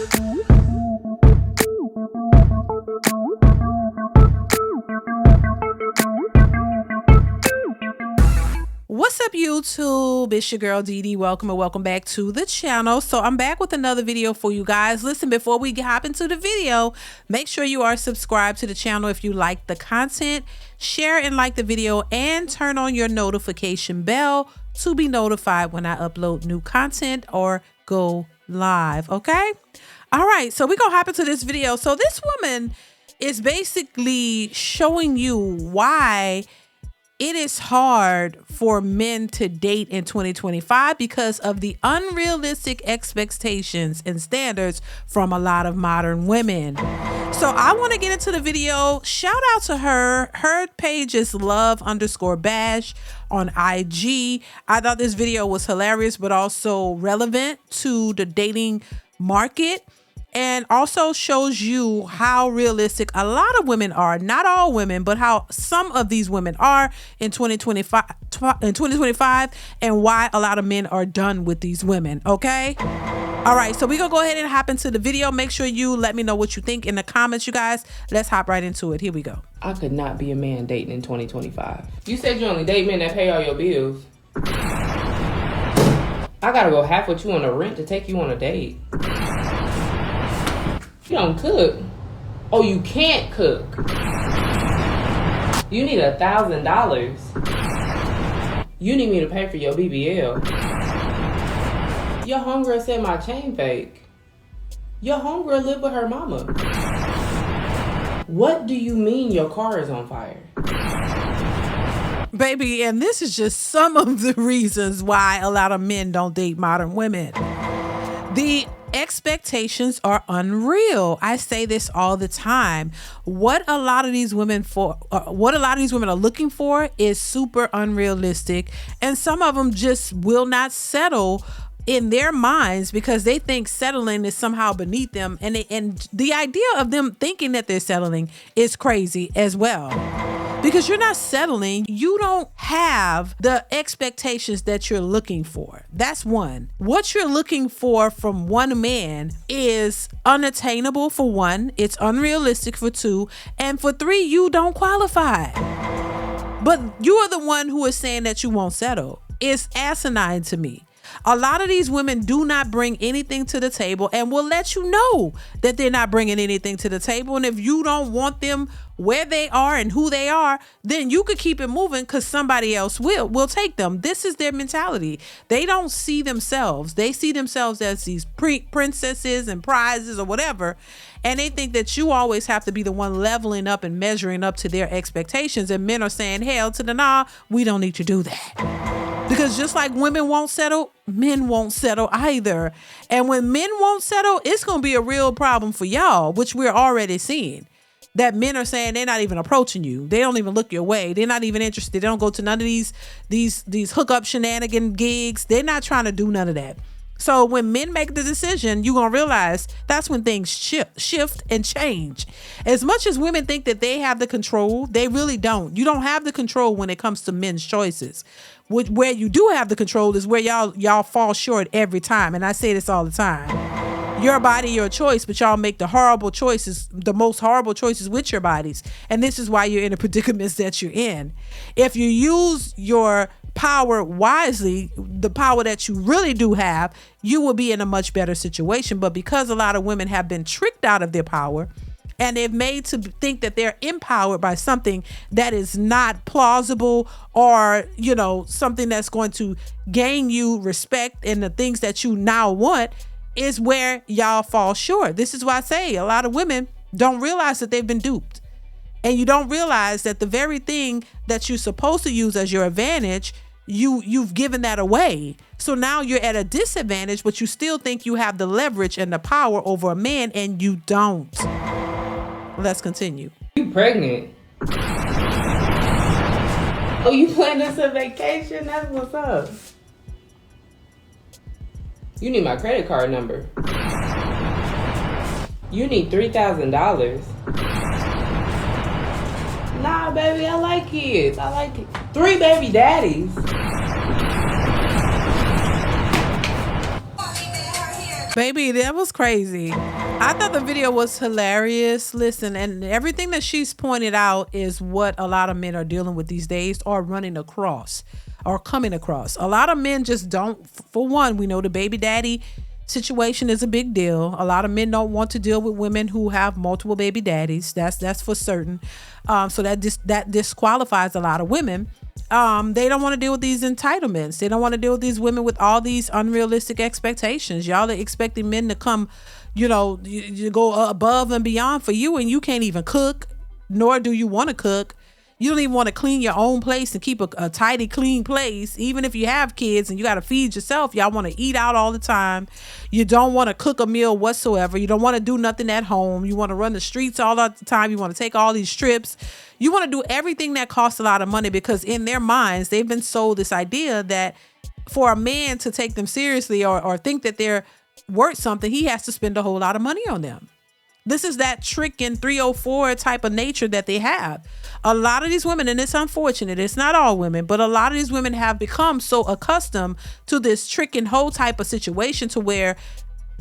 What's up, YouTube? It's your girl DeeDee. Welcome and welcome back to the channel. So I'm back with another video for you guys. Listen, before we hop into the video, make sure you are subscribed to the channel if you like the content. Share and like the video and turn on your notification bell to be notified when I upload new content or go live. Okay? All right, so we're gonna hop into this video. So this woman is basically showing you why it is hard for men to date in 2025 because of the unrealistic expectations and standards from a lot of modern women. So I want to get into the video. Shout out to her. Her page is love_bash on IG. I thought this video was hilarious, but also relevant to the dating market. And also shows you how realistic a lot of women are, not all women, but how some of these women are in 2025 and why a lot of men are done with these women. Okay. All right. So we're going to go ahead and hop into the video. Make sure you let me know what you think in the comments, you guys. Let's hop right into it. Here we go. I could not be a man dating in 2025. You said you only date men that pay all your bills. I got to go half with you on the rent to take you on a date. You don't cook. Oh, you can't cook. You need $1,000. You need me to pay for your BBL. Your homegirl said my chain fake. Your homegirl lived with her mama. What do you mean your car is on fire? Baby, and this is just some of the reasons why a lot of men don't date modern women. The expectations are unreal. I say this all the time. What a lot of these women are looking for is super unrealistic, and some of them just will not settle in their minds because they think settling is somehow beneath them, and the idea of them thinking that they're settling is crazy as well. Because you're not settling, you don't have the expectations that you're looking for. That's one. What you're looking for from one man is unattainable for one, it's unrealistic for two, and for three, you don't qualify. But you are the one who is saying that you won't settle. It's asinine to me. A lot of these women do not bring anything to the table and will let you know that they're not bringing anything to the table. And if you don't want them where they are and who they are, then you could keep it moving because somebody else will take them. This is their mentality. They don't see themselves. They see themselves as these princesses and prizes or whatever. And they think that you always have to be the one leveling up and measuring up to their expectations. And men are saying, hell to the nah, we don't need to do that. Because just like women won't settle, men won't settle either. And when men won't settle, it's going to be a real problem for y'all, which we're already seeing. That men are saying they're not even approaching you. They don't even look your way. They're not even interested. They don't go to none of these hookup shenanigan gigs. They're not trying to do none of that. So when men make the decision, you're going to realize that's when things shift and change. As much as women think that they have the control, they really don't. You don't have the control when it comes to men's choices. Where you do have the control is where y'all fall short every time. And I say this all the time. Your body, your choice, but y'all make the most horrible choices with your bodies. And this is why you're in the predicaments that you're in. If you use your power wisely, the power that you really do have, you will be in a much better situation. But because a lot of women have been tricked out of their power and they've made to think that they're empowered by something that is not plausible or, you know, something that's going to gain you respect and the things that you now want, is where y'all fall short. This is why I say a lot of women don't realize that they've been duped. And you don't realize that the very thing that you're supposed to use as your advantage, you've given that away. So now you're at a disadvantage, but you still think you have the leverage and the power over a man, and you don't. Let's continue. You pregnant? Oh, you planning us a vacation? That's what's up. You need my credit card number. You need $3,000. Nah, baby, I like kids. I like it. 3 baby daddies. Baby, that was crazy. I thought the video was hilarious. Listen, and everything that she's pointed out is what a lot of men are dealing with these days or running across or coming across. A lot of men just don't, for one, we know the baby daddy situation is a big deal. A lot of men don't want to deal with women who have multiple baby daddies. That's for certain. So that disqualifies a lot of women. They don't want to deal with these entitlements. They don't want to deal with these women with all these unrealistic expectations. Y'all are expecting men to come, you go above and beyond for you, and you can't even cook, nor do you want to cook. You don't even want to clean your own place and keep a tidy, clean place. Even if you have kids and you got to feed yourself, y'all want to eat out all the time. You don't want to cook a meal whatsoever. You don't want to do nothing at home. You want to run the streets all the time. You want to take all these trips. You want to do everything that costs a lot of money, because in their minds, they've been sold this idea that for a man to take them seriously or think that they're worth something, he has to spend a whole lot of money on them. This is that trick in 304 type of nature that they have. A lot of these women, and it's unfortunate, it's not all women, but a lot of these women have become so accustomed to this trick and hoe type of situation to where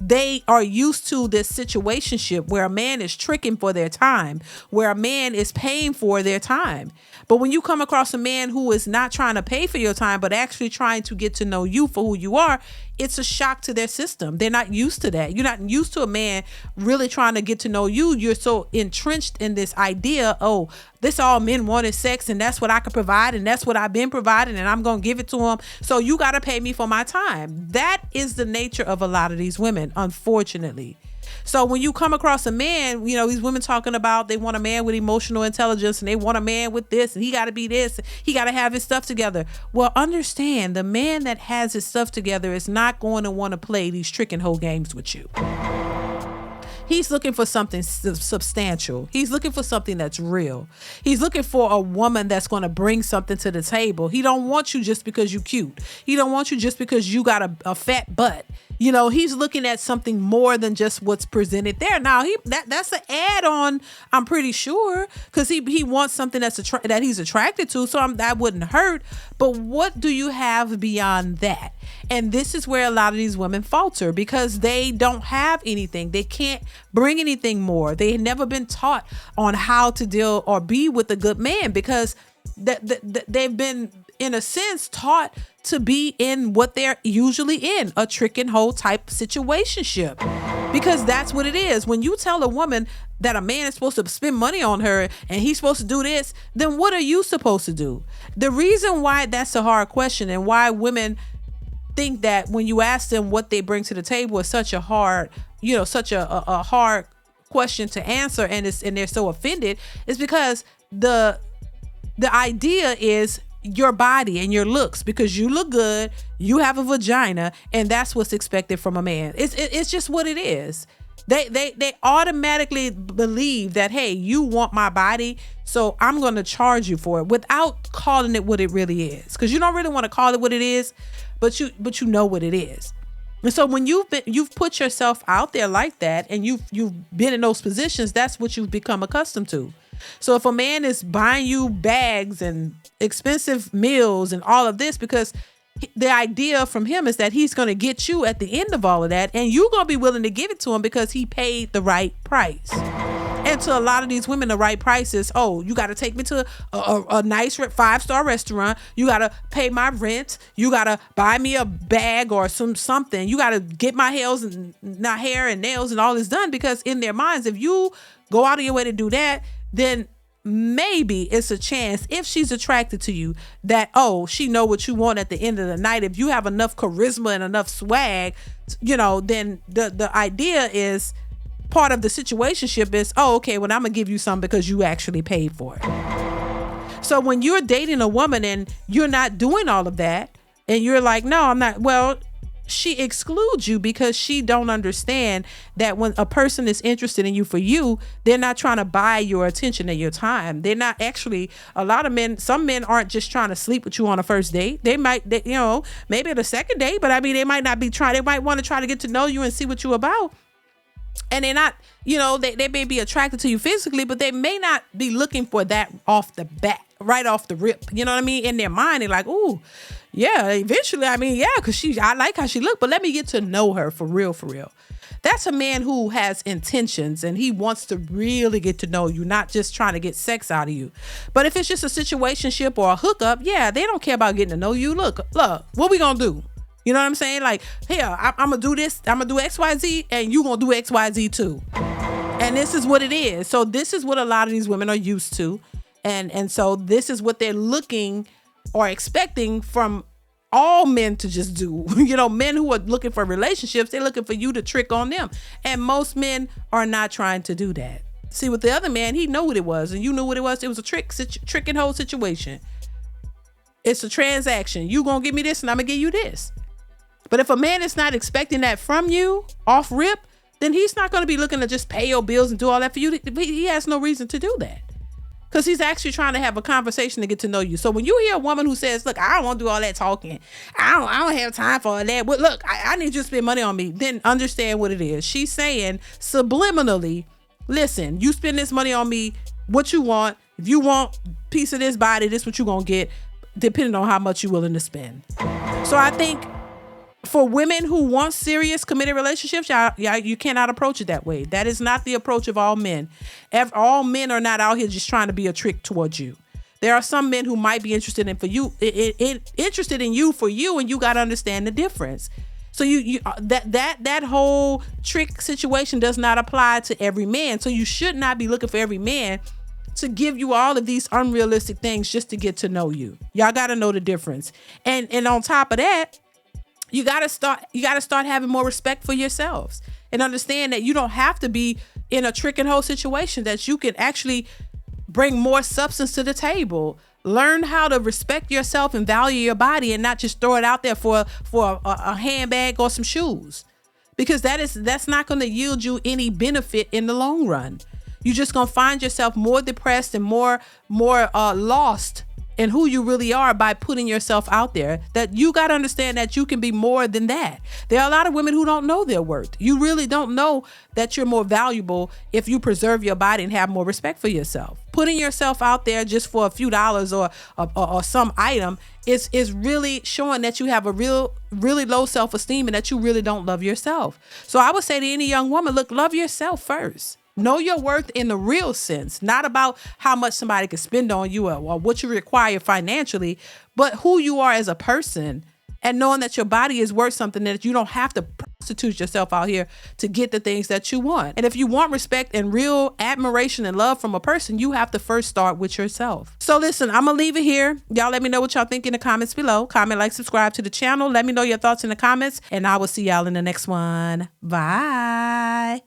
they are used to this situationship where a man is tricking for their time, where a man is paying for their time. But when you come across a man who is not trying to pay for your time, but actually trying to get to know you for who you are, it's a shock to their system. They're not used to that. You're not used to a man really trying to get to know you. You're so entrenched in this idea, oh, this all men want is sex, and that's what I can provide, and that's what I've been providing, and I'm going to give it to them. So you got to pay me for my time. That is the nature of a lot of these women, unfortunately. So when you come across a man, these women talking about they want a man with emotional intelligence and they want a man with this and he got to be this, he got to have his stuff together. Well, understand, the man that has his stuff together is not going to want to play these trick and hoe games with you. He's looking for something substantial. He's looking for something that's real. He's looking for a woman that's going to bring something to the table. He don't want you just because you cute. He don't want you just because you got a fat butt. He's looking at something more than just what's presented there. Now, that's an add-on, I'm pretty sure, because he wants something that he's attracted to, so that wouldn't hurt. But what do you have beyond that? And this is where a lot of these women falter, because they don't have anything. They can't bring anything more. They've never been taught on how to deal or be with a good man, because they've been, in a sense, taught to be in what they're usually in, a trick and hoe type situationship, because that's what it is. When you tell a woman that a man is supposed to spend money on her and he's supposed to do this, then what are you supposed to do? The reason why that's a hard question, and why women think that when you ask them what they bring to the table is such a hard, such a hard question to answer, and they're so offended, is because the idea is your body and your looks, because you look good, you have a vagina, and that's what's expected from a man. It's just what it is. They automatically believe that, hey, you want my body, so I'm going to charge you for it, without calling it what it really is, because you don't really want to call it what it is, but you know what it is. And so when you've put yourself out there like that, and you've been in those positions, that's what you've become accustomed to. So if a man is buying you bags and expensive meals and all of this, because the idea from him is that he's going to get you at the end of all of that, and you're going to be willing to give it to him because he paid the right price. And to a lot of these women, the right price is, oh, you got to take me to a nice 5-star restaurant. You got to pay my rent. You got to buy me a bag or something. You got to get my hair and nails and all this done, because in their minds, if you go out of your way to do that, then maybe it's a chance, if she's attracted to you, that, oh, she know what you want at the end of the night. If you have enough charisma and enough swag, then the idea is, part of the situationship is, oh, okay, well, I'm gonna give you some because you actually paid for it. So when you're dating a woman and you're not doing all of that, and you're like, no, I'm not, well, she excludes you because she don't understand that when a person is interested in you for you, they're not trying to buy your attention and your time. They're not actually, a lot of men, some men aren't just trying to sleep with you on a first date. They might, maybe at a second date, but I mean, they might not be trying, they might want to try to get to know you and see what you're about. And they're not, they may be attracted to you physically, but they may not be looking for that off the bat, right off the rip. You know what I mean? In their mind, they're like, ooh, yeah, eventually, because I like how she looked, but let me get to know her for real, for real. That's a man who has intentions and he wants to really get to know you, not just trying to get sex out of you. But if it's just a situationship or a hookup, yeah, they don't care about getting to know you. Look, what we gonna do? You know what I'm saying? Like, here, I'm gonna do this, I'm gonna do XYZ, and you gonna do XYZ too. And this is what it is. So this is what a lot of these women are used to. And so this is what they're looking or expecting from all men to just do. Men who are looking for relationships, they're looking for you to trick on them. And most men are not trying to do that. See, with the other man, he knew what it was, and you knew what it was. It was a trick and hold situation. It's a transaction. You gonna give me this, and I'm gonna give you this. But if a man is not expecting that from you off rip, then he's not gonna be looking to just pay your bills and do all that for you. He has no reason to do that. Because he's actually trying to have a conversation to get to know you. So when you hear a woman who says, look, I don't want to do all that talking. I don't have time for all that. But look, I need you to spend money on me. Then understand what it is. She's saying subliminally, listen, you spend this money on me, what you want. If you want a piece of this body, this is what you're going to get, depending on how much you're willing to spend. So I think for women who want serious committed relationships, you cannot approach it that way. That is not the approach of all men. All men are not out here just trying to be a trick towards you. There are some men who might be interested in you for you, and you got to understand the difference. So that whole trick situation does not apply to every man. So you should not be looking for every man to give you all of these unrealistic things just to get to know you. Y'all got to know the difference. And on top of that, you gotta start having more respect for yourselves and understand that you don't have to be in a trick and hold situation, that you can actually bring more substance to the table. Learn how to respect yourself and value your body and not just throw it out there for a handbag or some shoes, because that's not going to yield you any benefit in the long run. You're just going to find yourself more depressed and more lost in who you really are by putting yourself out there. That you got to understand that you can be more than that. There are a lot of women who don't know their worth. You really don't know that you're more valuable if you preserve your body and have more respect for yourself. Putting yourself out there just for a few dollars or some item is really showing that you have a really low self-esteem and that you really don't love yourself. So I would say to any young woman, look, love yourself first. Know your worth in the real sense, not about how much somebody can spend on you or what you require financially, but who you are as a person, and knowing that your body is worth something, that you don't have to prostitute yourself out here to get the things that you want. And if you want respect and real admiration and love from a person, you have to first start with yourself. So listen, I'm going to leave it here. Y'all let me know what y'all think in the comments below. Comment, like, subscribe to the channel. Let me know your thoughts in the comments, and I will see y'all in the next one. Bye.